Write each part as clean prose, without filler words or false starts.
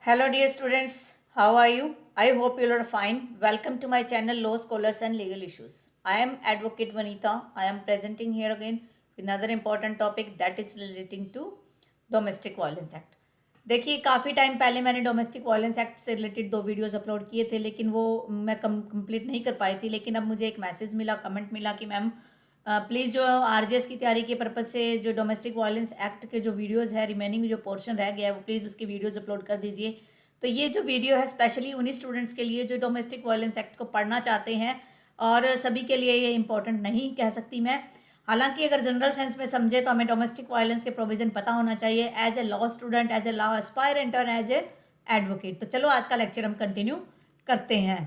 Hello, dear students. How are you? I hope you are fine. Welcome to my channel Law Scholars and Legal Issues. I am Advocate Vanita. I am presenting here again with another important topic that is relating to Domestic Violence Act. देखिए काफ़ी time पहले मैंने domestic violence act से related 2 videos upload किए थे, लेकिन वो मैं कंप्लीट नहीं कर पाई थी। लेकिन अब मुझे एक मैसेज मिला, कमेंट मिला कि मैम प्लीज़ जो आरजेएस की तैयारी के पर्पज़ से जो डोमेस्टिक वायलेंस एक्ट के जो वीडियोस है, रिमेनिंग जो पोर्शन रह गया है, वो प्लीज़ उसकी वीडियोस अपलोड कर दीजिए। तो ये जो वीडियो है स्पेशली उन्हीं स्टूडेंट्स के लिए जो डोमेस्टिक वायलेंस एक्ट को पढ़ना चाहते हैं, और सभी के लिए ये इंपॉर्टेंट नहीं कह सकती मैं। हालांकि अगर जनरल सेंस में समझे तो हमें डोमेस्टिक वायलेंस के प्रोविजन पता होना चाहिए as a law student, as a law aspirant और एज ए एडवोकेट। तो चलो आज का लेक्चर हम कंटिन्यू करते हैं।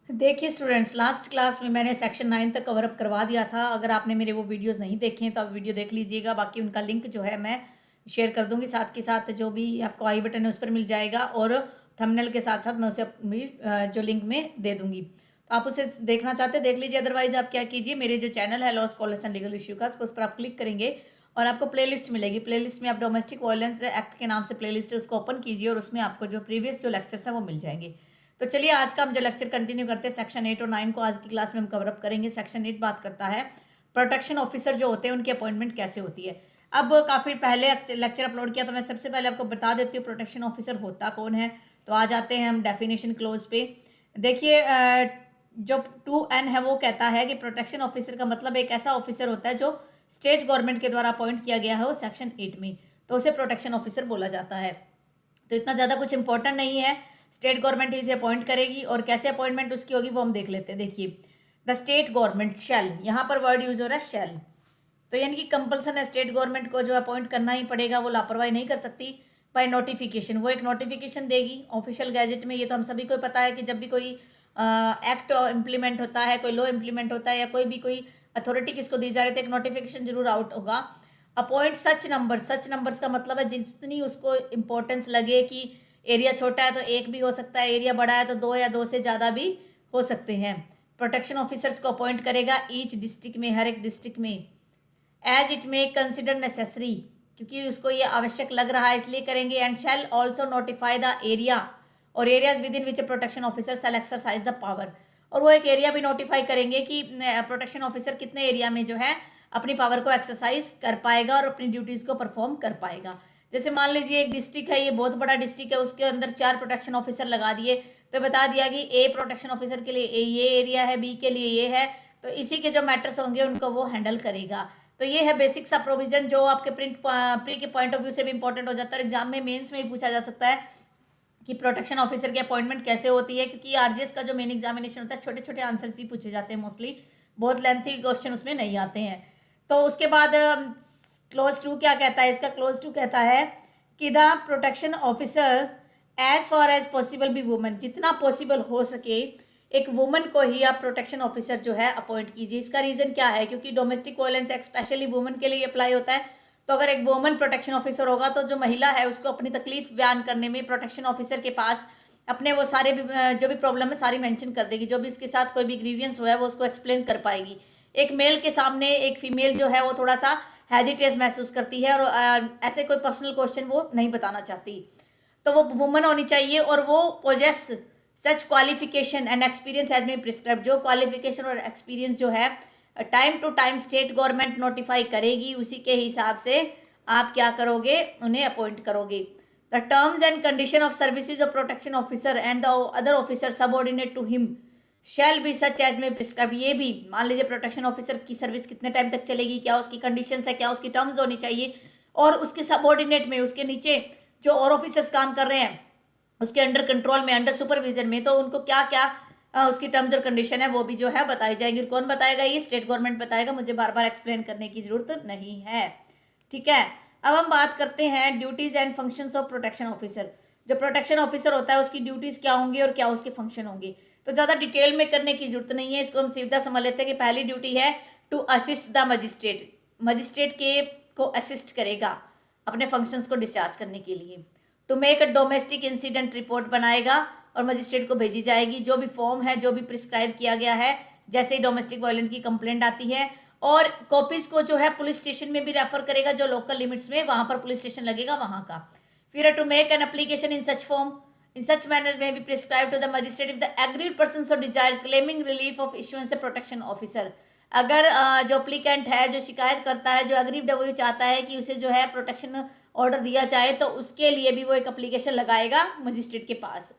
देखिए स्टूडेंट्स, लास्ट क्लास में मैंने सेक्शन 9 तक कवर अप करवा दिया था। अगर आपने मेरे वो वीडियोस नहीं देखे हैं तो आप वीडियो देख लीजिएगा। बाकी उनका लिंक जो है मैं शेयर कर दूंगी, साथ के साथ जो भी आपको आई बटन है उस पर मिल जाएगा, और थंबनेल के साथ साथ मैं उसे अपनी जो लिंक में दे दूंगी। तो आप उसे देखना चाहते हैं देख लीजिए, अदरवाइज आप क्या कीजिए, मेरे जो चैनल है law scholars and legal issue का, उस पर आप क्लिक करेंगे और आपको प्लेलिस्ट मिलेगी। प्लेलिस्ट में आप डोमेस्टिक वायलेंस एक्ट के नाम से प्लेलिस्ट है, उसको ओपन कीजिए और उसमें आपको जो प्रीवियस जो लेक्चर्स हैं वो मिल जाएंगे। तो चलिए आज का हम जो लेक्चर कंटिन्यू करते हैं, सेक्शन 8 और 9 को आज की क्लास में हम कवर अप करेंगे। सेक्शन 8 बात करता है प्रोटेक्शन ऑफिसर जो होते हैं उनकी अपॉइंटमेंट कैसे होती है। अब काफ़ी पहले लेक्चर अपलोड किया तो मैं सबसे पहले आपको बता देती हूँ प्रोटेक्शन ऑफिसर होता कौन है। तो आ जाते हैं हम डेफिनेशन क्लोज पे। देखिए जो 2N है वो कहता है कि प्रोटेक्शन ऑफिसर का मतलब एक ऐसा ऑफिसर होता है जो स्टेट गवर्नमेंट के द्वारा अपॉइंट किया गया है वो सेक्शन 8 में, तो उसे प्रोटेक्शन ऑफिसर बोला जाता है। तो इतना ज़्यादा कुछ इंपॉर्टेंट नहीं है, स्टेट गवर्नमेंट ही इसे अपॉइंट करेगी, और कैसे अपॉइंटमेंट उसकी होगी वो हम देख लेते हैं। देखिए द स्टेट गवर्नमेंट शैल, यहाँ पर वर्ड यूज हो रहा है शैल, तो यानी कि कंपल्सन है स्टेट गवर्नमेंट को जो अपॉइंट करना ही पड़ेगा, वो लापरवाही नहीं कर सकती। बाय नोटिफिकेशन, वो एक नोटिफिकेशन देगी ऑफिशियल गैजेट में। ये तो हम सभी को पता है कि जब भी कोई एक्ट इम्प्लीमेंट होता है, कोई लॉ इम्प्लीमेंट होता है, या कोई अथॉरिटी किसको दी जा रही है, तो एक नोटिफिकेशन जरूर आउट होगा। अपॉइंट सच नंबर, सच नंबर्स का मतलब है जितनी उसको इंपॉर्टेंस लगे, कि एरिया छोटा है तो एक भी हो सकता है, एरिया बड़ा है तो 2 या 2 से ज़्यादा भी हो सकते हैं। प्रोटेक्शन ऑफिसर्स को अपॉइंट करेगा ईच डिस्ट्रिक्ट में, हर एक डिस्ट्रिक्ट में, as it may consider necessary, क्योंकि उसको ये आवश्यक लग रहा है इसलिए करेंगे। And shall also notify the area or areas within which protection officer shall exercise the power, और वो एक एरिया भी नोटिफाई करेंगे कि प्रोटेक्शन ऑफिसर कितने एरिया में जो है अपनी पावर को एक्सरसाइज कर पाएगा और अपनी ड्यूटीज़ को परफॉर्म कर पाएगा। जैसे मान लीजिए एक डिस्ट्रिक्ट है, ये बहुत बड़ा डिस्ट्रिक्ट है, उसके अंदर 4 प्रोटेक्शन ऑफिसर लगा दिए, तो बता दिया कि ए प्रोटेक्शन ऑफिसर के लिए ये एरिया है, बी के लिए ये है, तो इसी के जो मैटर्स होंगे उनको वो हैंडल करेगा। तो ये है बेसिक सा प्रोविजन जो आपके प्री के पॉइंट ऑफ व्यू से भी इंपॉर्टेंट हो जाता है, एग्जाम में मेंस में भी पूछा जा सकता है कि प्रोटेक्शन ऑफिसर की अपॉइंटमेंट कैसे होती है, क्योंकि आरजीएस का जो मेन एग्जामिनेशन होता है छोटे छोटे आंसर्स ही पूछे जाते हैं मोस्टली, बहुत लेंथी क्वेश्चन उसमें नहीं आते हैं। तो उसके बाद क्लोज 2 क्या कहता है, इसका क्लोज 2 कहता है कि the protection officer as far as possible भी वुमेन, जितना पॉसिबल हो सके एक वुमन को ही आप प्रोटेक्शन ऑफिसर जो है अपॉइंट कीजिए। इसका रीज़न क्या है, क्योंकि domestic violence act specially woman के लिए अप्लाई होता है। तो अगर एक वुमन प्रोटेक्शन ऑफिसर होगा तो जो महिला है उसको अपनी तकलीफ बयान करने में प्रोटेक्शन ऑफिसर के पास अपने वो सारे जो भी प्रॉब्लम है सारी मेंशन कर देगी, जो भी उसके साथ कोई भी ग्रीवियंस हुआ है वो उसको एक्सप्लेन कर पाएगी। एक मेल के सामने एक फीमेल जो है वो थोड़ा सा हेजिटेस महसूस करती है, और ऐसे कोई पर्सनल क्वेश्चन वो नहीं बताना चाहती, तो वो वुमन होनी चाहिए, और वो possess such qualification and experience as में प्रिस्क्राइब, जो क्वालिफिकेशन और एक्सपीरियंस जो है time to time state government notify करेगी, उसी के हिसाब से आप क्या करोगे, उन्हें अपॉइंट करोगे। The terms and condition of services of protection officer and the other officer subordinate to him shall be such as में प्रिस्क्राइब। ये भी मान लीजिए प्रोटेक्शन ऑफिसर की सर्विस कितने टाइम तक चलेगी, क्या उसकी कंडीशंस है, क्या उसकी टर्म्स होनी चाहिए, और उसके सबऑर्डिनेट में उसके नीचे जो और ऑफिसर्स काम कर रहे हैं उसके अंडर कंट्रोल में, अंडर सुपरविजन में, तो उनको क्या क्या उसकी टर्म्स और कंडीशन है वो भी जो है बताई जाएंगी। और कौन बताएगा, ये स्टेट गवर्नमेंट बताएगा, मुझे बार बार एक्सप्लेन करने की जरूरत नहीं है। ठीक है, अब हम बात करते हैं duties and functions of protection officer. जो प्रोटेक्शन ऑफिसर होता है उसकी ड्यूटीज क्या होंगी और क्या उसके फंक्शन होंगे। तो ज़्यादा डिटेल में करने की जरूरत नहीं है, इसको हम सीधा समझ लेते हैं कि पहली ड्यूटी है to assist the magistrate, magistrate के को असिस्ट करेगा अपने फंक्शंस को डिस्चार्ज करने के लिए। To make a domestic incident report बनाएगा और मजिस्ट्रेट को भेजी जाएगी, जो भी फॉर्म है, जो भी प्रिस्क्राइब किया गया है, जैसे ही डोमेस्टिक वायलेंस की कंप्लेंट आती है, और कॉपीज को जो है पुलिस स्टेशन में भी रेफर करेगा, जो लोकल लिमिट्स में वहां पर पुलिस स्टेशन लगेगा वहां का। फिर to make an application in such form in such manner में be prescribed to the magistrate if the aggrieved person so desires claiming relief of issuance protection officer. अगर जो अप्लीकेंट है, जो शिकायत करता है, जो एग्रीड है, वो चाहता है कि उसे जो है प्रोटेक्शन ऑर्डर दिया जाए, तो उसके लिए भी वो एक एप्लीकेशन लगाएगा मजिस्ट्रेट के पास।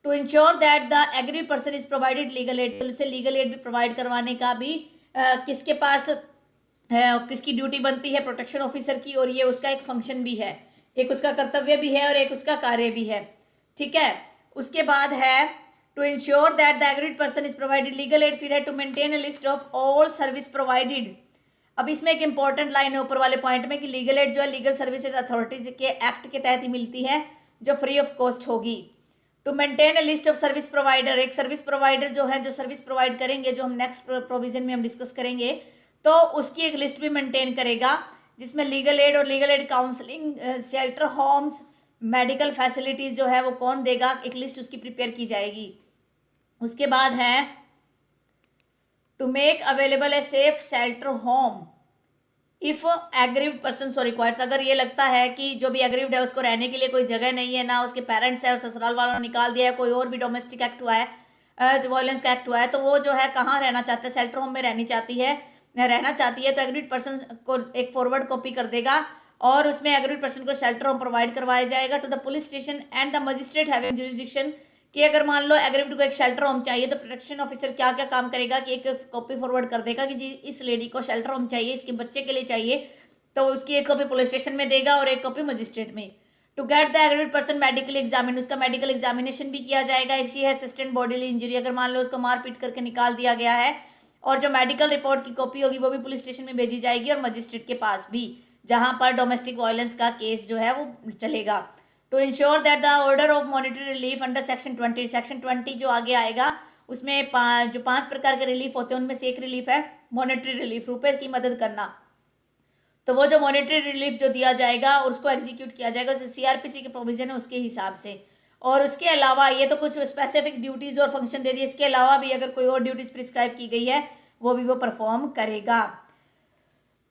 To ensure that the aggrieved person is provided legal aid, उसे लीगल एड भी प्रोवाइड करवाने का भी किसके पास है, किसकी ड्यूटी बनती है, प्रोटेक्शन ऑफिसर की, और ये उसका एक फंक्शन भी है, एक उसका कर्तव्य भी है और एक उसका कार्य भी है। ठीक है, उसके बाद है to ensure that the aggrieved person is provided legal aid, फिर है to maintain a list of all service provided. अब इसमें एक इंपॉर्टेंट लाइन है ऊपर वाले पॉइंट में कि लीगल एड जो है लीगल सर्विसेज अथॉरिटीज के एक्ट के तहत ही मिलती है, जो फ्री ऑफ कॉस्ट होगी। To maintain a list of service provider, एक सर्विस प्रोवाइडर जो है, जो सर्विस प्रोवाइड करेंगे, जो हम नेक्स्ट प्रोविजन में हम डिस्कस करेंगे, तो उसकी एक लिस्ट भी मेंटेन करेगा, जिसमें लीगल एड और legal aid counselling, shelter homes, medical facilities जो है वो कौन देगा, एक लिस्ट उसकी प्रिपेयर की जाएगी। उसके बाद है to make available a safe shelter home if aggrieved person so requires. अगर ये लगता है कि जो भी एग्रीव्ड है उसको रहने के लिए कोई जगह नहीं है, ना उसके पेरेंट्स है और ससुराल वालों ने निकाल दिया है, कोई और भी डोमेस्टिक एक्ट हुआ है, वायलेंस का एक्ट हुआ है, तो वो जो है कहाँ रहना चाहता है, शेल्टर होम में रहना चाहती है, तो एग्रीड पर्सन को एक फॉरवर्ड कॉपी कर देगा और उसमें एग्रीड पर्सन को शेल्टर होम प्रोवाइड करवाया जाएगा to the police station and the magistrate having jurisdiction, कि अगर मान लो एग्रीड को एक शेल्टर होम चाहिए तो प्रोटेक्शन ऑफिसर क्या क्या काम करेगा कि एक कॉपी फॉरवर्ड कर देगा कि जी इस लेडी को शेल्टर होम चाहिए, इसके बच्चे के लिए चाहिए, तो उसकी एक कॉपी पुलिस स्टेशन में देगा और एक कॉपी मजिस्ट्रेट में। To get the aggrieved person medically examine, उसका मेडिकल एग्जामिनेशन भी किया जाएगा। If she has sustained bodily injury, अगर मान लो उसको मार पीट करके निकाल दिया गया है, और जो मेडिकल रिपोर्ट की कॉपी होगी वो भी पुलिस स्टेशन में भेजी जाएगी और मजिस्ट्रेट के पास भी, जहां पर डोमेस्टिक वायलेंस का केस जो है वो चलेगा। To ensure that the order of monetary relief under section 20, section 20 जो आगे आएगा उसमें जो 5 प्रकार के रिलीफ होते हैं उनमें से एक रिलीफ है मॉनिटरी रिलीफ, रुपए की मदद करना। तो वो जो मॉनिटरी रिलीफ जो दिया जाएगा और उसको एग्जीक्यूट किया जाएगा, जो सीआरपीसी के प्रोविजन है उसके हिसाब से। और उसके अलावा ये तो कुछ स्पेसिफिक ड्यूटीज और फंक्शन दे दिए, इसके अलावा भी अगर कोई और ड्यूटीज प्रिस्क्राइब की गई है वो भी वो परफॉर्म करेगा।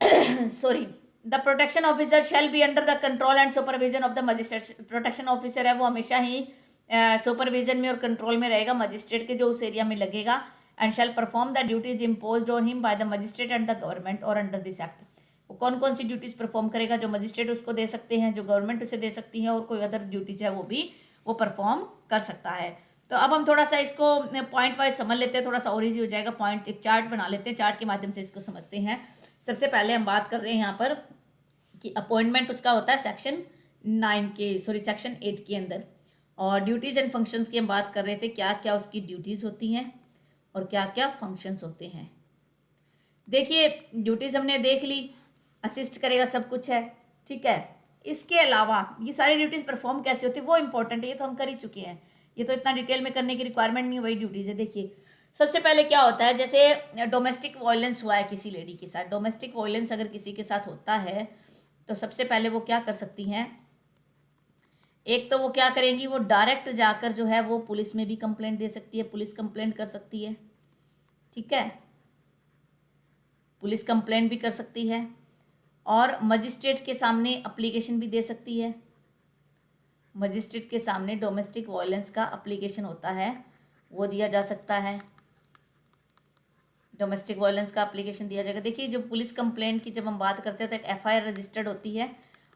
Sorry, the protection officer shall be under the control and supervision of the magistrate. Protection officer है वो हमेशा ही सुपरविजन में और कंट्रोल में रहेगा मजिस्ट्रेट के, जो उस एरिया में लगेगा, and shall perform the duties imposed on him by the magistrate and the government और अंडर दिस एक्ट। वो कौन कौन सी ड्यूटीज परफॉर्म करेगा, जो मजिस्ट्रेट उसको दे सकते हैं, जो गवर्नमेंट उसे दे सकती है, और कोई अदर ड्यूटीज है वो भी वो परफॉर्म कर सकता है। तो अब हम थोड़ा सा इसको पॉइंट वाइज समझ लेते हैं, थोड़ा सा और ईजी हो जाएगा। पॉइंट एक चार्ट बना लेते हैं, चार्ट के माध्यम से इसको समझते हैं। सबसे पहले हम बात कर रहे हैं यहाँ पर कि अपॉइंटमेंट उसका होता है सेक्शन 8 के अंदर, और ड्यूटीज़ एंड फंक्शंस की हम बात कर रहे थे, क्या क्या उसकी ड्यूटीज़ होती हैं और क्या क्या फंक्शंस होते हैं। देखिए ड्यूटीज़ हमने देख ली, असिस्ट करेगा, सब कुछ है, ठीक है। इसके अलावा ये सारी ड्यूटीज़ परफॉर्म कैसे होती है वो इंपॉर्टेंट है, ये तो हम कर ही चुके हैं, ये तो इतना डिटेल में करने की रिक्वायरमेंट नहीं, वही ड्यूटीज़ है। देखिए सबसे पहले क्या होता है, जैसे डोमेस्टिक वायलेंस हुआ है किसी लेडी के साथ, डोमेस्टिक वायलेंस अगर किसी के साथ होता है तो सबसे पहले वो क्या कर सकती हैं, एक तो वो क्या करेंगी, वो डायरेक्ट जाकर जो है वो पुलिस में भी कंप्लेंट दे सकती है, पुलिस कंप्लेंट कर सकती है, ठीक है, पुलिस कंप्लेंट भी कर सकती है, और मजिस्ट्रेट के सामने एप्लीकेशन भी दे सकती है। मजिस्ट्रेट के सामने डोमेस्टिक वायलेंस का एप्लीकेशन होता है वो दिया जा सकता है, डोमेस्टिक वायलेंस का एप्लीकेशन दिया जाएगा। देखिए जो पुलिस कंप्लेंट की जब हम बात करते हैं तो एक एफआईआर रजिस्टर्ड होती है,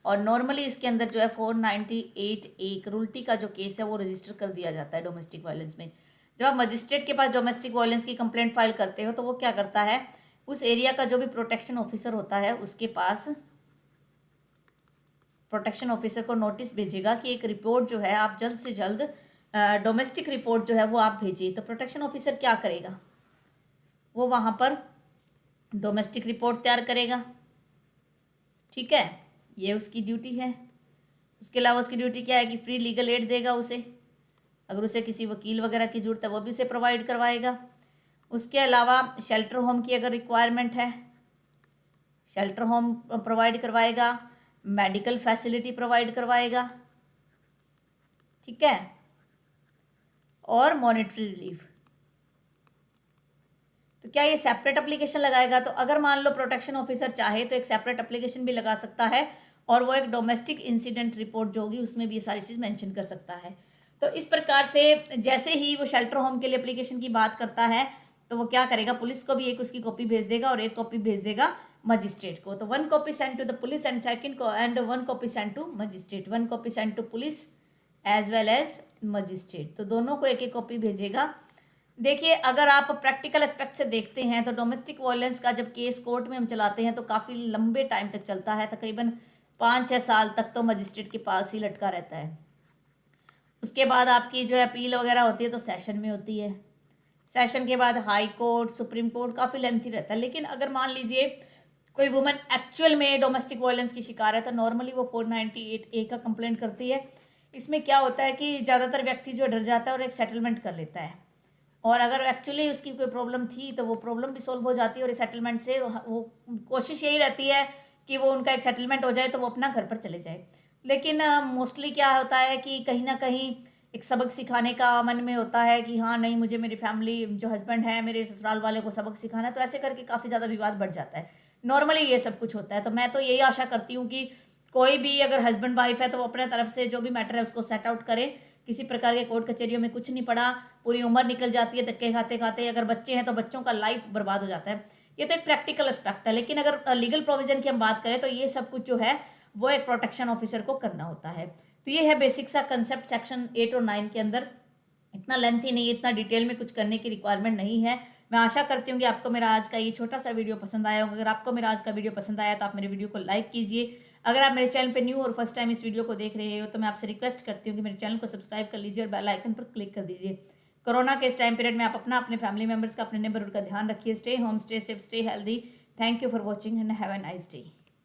और नॉर्मली इसके अंदर जो है 498A क्रूरल्टी का जो केस है वो रजिस्टर कर दिया जाता है डोमेस्टिक वायलेंस में। जब आप मजिस्ट्रेट के पास डोमेस्टिक वायलेंस की कंप्लेंट फाइल करते हो तो वो क्या करता है, उस एरिया का जो भी प्रोटेक्शन ऑफिसर होता है उसके पास प्रोटेक्शन ऑफिसर को नोटिस भेजेगा कि एक रिपोर्ट जो है आप जल्द से जल्द डोमेस्टिक रिपोर्ट जो है वो आप भेजिए। तो प्रोटेक्शन ऑफिसर क्या करेगा, वो वहाँ पर डोमेस्टिक रिपोर्ट तैयार करेगा, ठीक है, ये उसकी ड्यूटी है। उसके अलावा उसकी ड्यूटी क्या है कि फ्री लीगल एड देगा उसे, अगर उसे किसी वकील वगैरह की ज़रूरत है वो भी उसे प्रोवाइड करवाएगा। उसके अलावा शेल्टर होम की अगर रिक्वायरमेंट है, शेल्टर होम प्रोवाइड करवाएगा, मेडिकल फैसिलिटी प्रोवाइड करवाएगा, ठीक है, और मॉनेटरी रिलीफ। तो क्या ये सेपरेट एप्लीकेशन लगाएगा, तो अगर मान लो प्रोटेक्शन ऑफिसर चाहे तो एक सेपरेट एप्लीकेशन भी लगा सकता है, और वो एक डोमेस्टिक इंसिडेंट रिपोर्ट जो होगी उसमें भी ये सारी चीज़ मेंशन कर सकता है। तो इस प्रकार से जैसे ही वो शेल्टर होम के लिए एप्लीकेशन की बात करता है तो वो क्या करेगा, पुलिस को भी एक उसकी कॉपी भेज देगा और एक कॉपी भेज देगा मजिस्ट्रेट को। तो 1 copy send to the police and second को and 1 copy send to magistrate, 1 copy send to police as well as magistrate. तो दोनों को एक एक कॉपी भेजेगा। देखिए, अगर आप प्रैक्टिकल एस्पेक्ट से देखते हैं तो डोमेस्टिक वायलेंस का जब केस कोर्ट में हम चलाते हैं तो काफ़ी लंबे टाइम तक चलता है, तकरीबन 5-6 साल तक तो मजिस्ट्रेट के पास ही लटका रहता है। उसके बाद आपकी जो है अपील वगैरह होती है तो सेशन में होती है, सेशन के बाद हाई कोर्ट, सुप्रीम कोर्ट, काफ़ी लेंथी रहता है। लेकिन अगर मान लीजिए कोई वुमन एक्चुअल में डोमेस्टिक वायलेंस की शिकार है तो नॉर्मली वो 498A का कंप्लेंट करती है। इसमें क्या होता है कि ज़्यादातर व्यक्ति जो डर जाता है और एक सेटलमेंट कर लेता है, और अगर एक्चुअली उसकी कोई प्रॉब्लम थी तो वो प्रॉब्लम भी सॉल्व हो जाती है और सेटलमेंट से वो कोशिश यही रहती है कि वो उनका एक सेटलमेंट हो जाए तो वो अपना घर पर चले जाए। लेकिन मोस्टली क्या होता है कि कहीं ना कहीं एक सबक सिखाने का मन में होता है कि हाँ नहीं, मुझे मेरी फैमिली जो हस्बैंड है मेरे ससुराल वाले को सबक सिखाना है, तो ऐसे करके काफ़ी ज़्यादा विवाद बढ़ जाता है। नॉर्मली ये सब कुछ होता है। तो मैं तो यही आशा करती हूँ कि कोई भी अगर हस्बैंड वाइफ है तो वो अपने तरफ से जो भी मैटर है उसको सेट आउट करे। किसी प्रकार के कोर्ट कचहरियों में कुछ नहीं पड़ा, पूरी उम्र निकल जाती है धक्के खाते खाते। अगर बच्चे हैं तो बच्चों का लाइफ बर्बाद हो जाता है। ये तो एक प्रैक्टिकल एस्पेक्ट है। लेकिन अगर लीगल प्रोविजन की हम बात करें तो ये सब कुछ जो है वो एक प्रोटेक्शन ऑफिसर को करना होता है। तो ये है बेसिक सा कंसेप्ट सेक्शन 8 और 9 के अंदर। इतना लेंथी नहीं है, इतना डिटेल में कुछ करने की रिक्वायरमेंट नहीं है। मैं आशा करती हूँ कि आपको मेरा आज का ये छोटा सा वीडियो पसंद आया होगा। अगर आपको मेरा आज का वीडियो पसंद आया तो आप मेरे वीडियो को लाइक कीजिए। अगर आप मेरे चैनल पे न्यू और फर्स्ट टाइम इस वीडियो को देख रहे हो तो मैं आपसे रिक्वेस्ट करती हूँ कि मेरे चैनल को सब्सक्राइब कर लीजिए और बेल आइकन पर क्लिक कर दीजिए। कोरोना के इस टाइम पीरियड में आप अपना, अपने फैमिली मेम्बर्स का, अपने नेबरहुड का ध्यान रखिए। Stay home, stay safe, stay healthy. Thank you for watching and have a nice day.